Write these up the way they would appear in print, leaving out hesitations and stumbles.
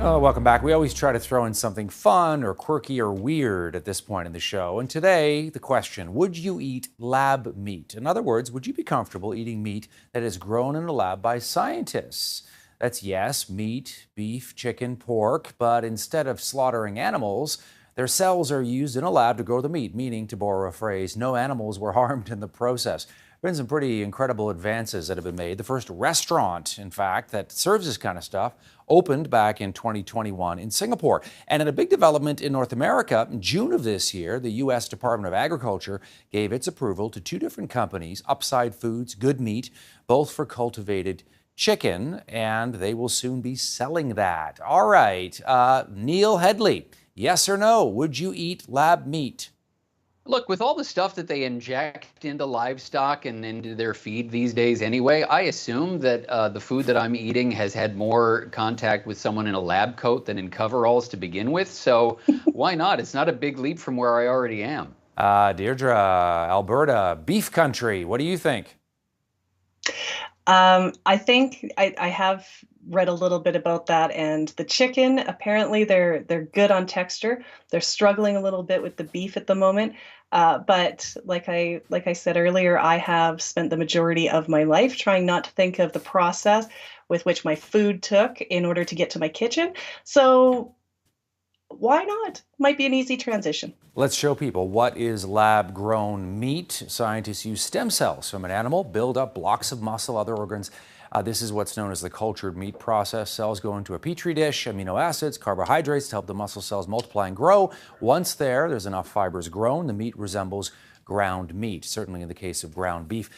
Oh, welcome back. We always try to throw in something fun or quirky or weird at this point in the show. And today, the question, would you eat lab meat? In other words, would you be comfortable eating meat that is grown in a lab by scientists? That's yes, meat, beef, chicken, pork, but instead of slaughtering animals, their cells are used in a lab to grow the meat, meaning, to borrow a phrase, no animals were harmed in the process. Been some pretty incredible advances that have been made. The first restaurant, in fact, that serves this kind of stuff opened back in 2021 in Singapore. And in a big development in North America, in June of this year, the U.S. Department of Agriculture gave its approval to two different companies, Upside Foods, Good Meat, both for cultivated chicken, and they will soon be selling that. All right, Neil Headley, yes or no? Would you eat lab meat? Look, with all the stuff that they inject into livestock and into their feed these days anyway, I assume that the food that I'm eating has had more contact with someone in a lab coat than in coveralls to begin with. So why not? It's not a big leap from where I already am. Deirdre, Alberta, beef country. What do you think? I think I have read a little bit about that, and the chicken, apparently they're good on texture. They're struggling a little bit with the beef at the moment. But like I said earlier, I have spent the majority of my life trying not to think of the process with which my food took in order to get to my kitchen. So why not? Might be an easy transition. Let's show people what is lab-grown meat. Scientists use stem cells from an animal, build up blocks of muscle, other organs. This is what's known as the cultured meat process. Cells go into a petri dish, amino acids, carbohydrates to help the muscle cells multiply and grow. Once there's enough fibers grown, the meat resembles ground meat, certainly in the case of ground beef.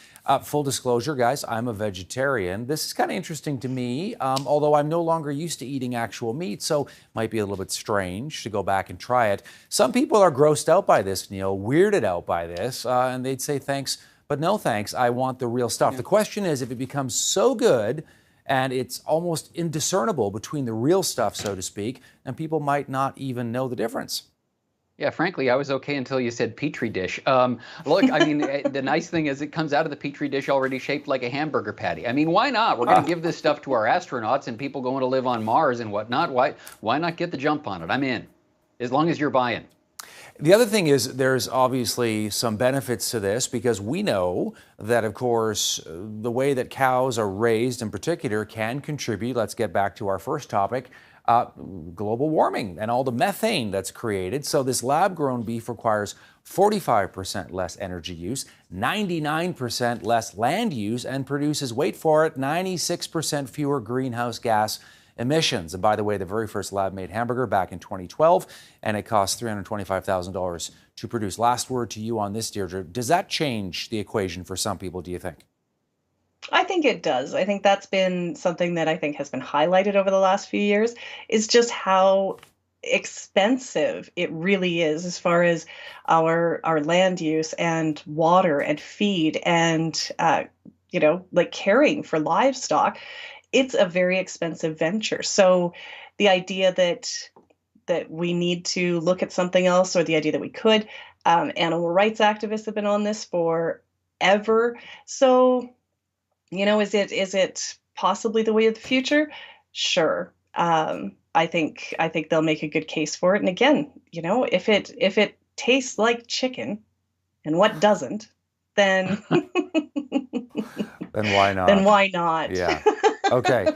Full disclosure, guys, I'm a vegetarian. This is kind of interesting to me, although I'm no longer used to eating actual meat, so it might be a little bit strange to go back and try it. Some people are grossed out by this, Neil, weirded out by this, and they'd say thanks, but no thanks, I want the real stuff. Yeah. The question is, if it becomes so good and it's almost indiscernible between the real stuff, so to speak, then people might not even know the difference. Yeah, frankly, I was okay until you said petri dish. Look, I mean, the nice thing is it comes out of the petri dish already shaped like a hamburger patty. I mean, why not? We're going to give this stuff to our astronauts and people going to live on Mars and whatnot. Why not get the jump on it? I'm in, as long as you're buying. The other thing is there's obviously some benefits to this because we know that, of course, the way that cows are raised in particular can contribute, let's get back to our first topic, global warming and all the methane that's created. So this lab-grown beef requires 45% less energy use, 99% less land use, and produces, wait for it, 96% fewer greenhouse gas emissions. And by the way, the very first lab-made hamburger back in 2012, and it cost $325,000 to produce. Last word to you on this, Deirdre. Does that change the equation for some people, do you think? I think it does. I think that's been something that I think has been highlighted over the last few years, is just how expensive it really is as far as our land use and water and feed and like caring for livestock. It's a very expensive venture. So the idea that we need to look at something else, or the idea that we could, animal rights activists have been on this forever. So, is it possibly the way of the future? Sure. I think they'll make a good case for it. And again, if it tastes like chicken, and what doesn't, then then why not? Then why not? Yeah. Okay.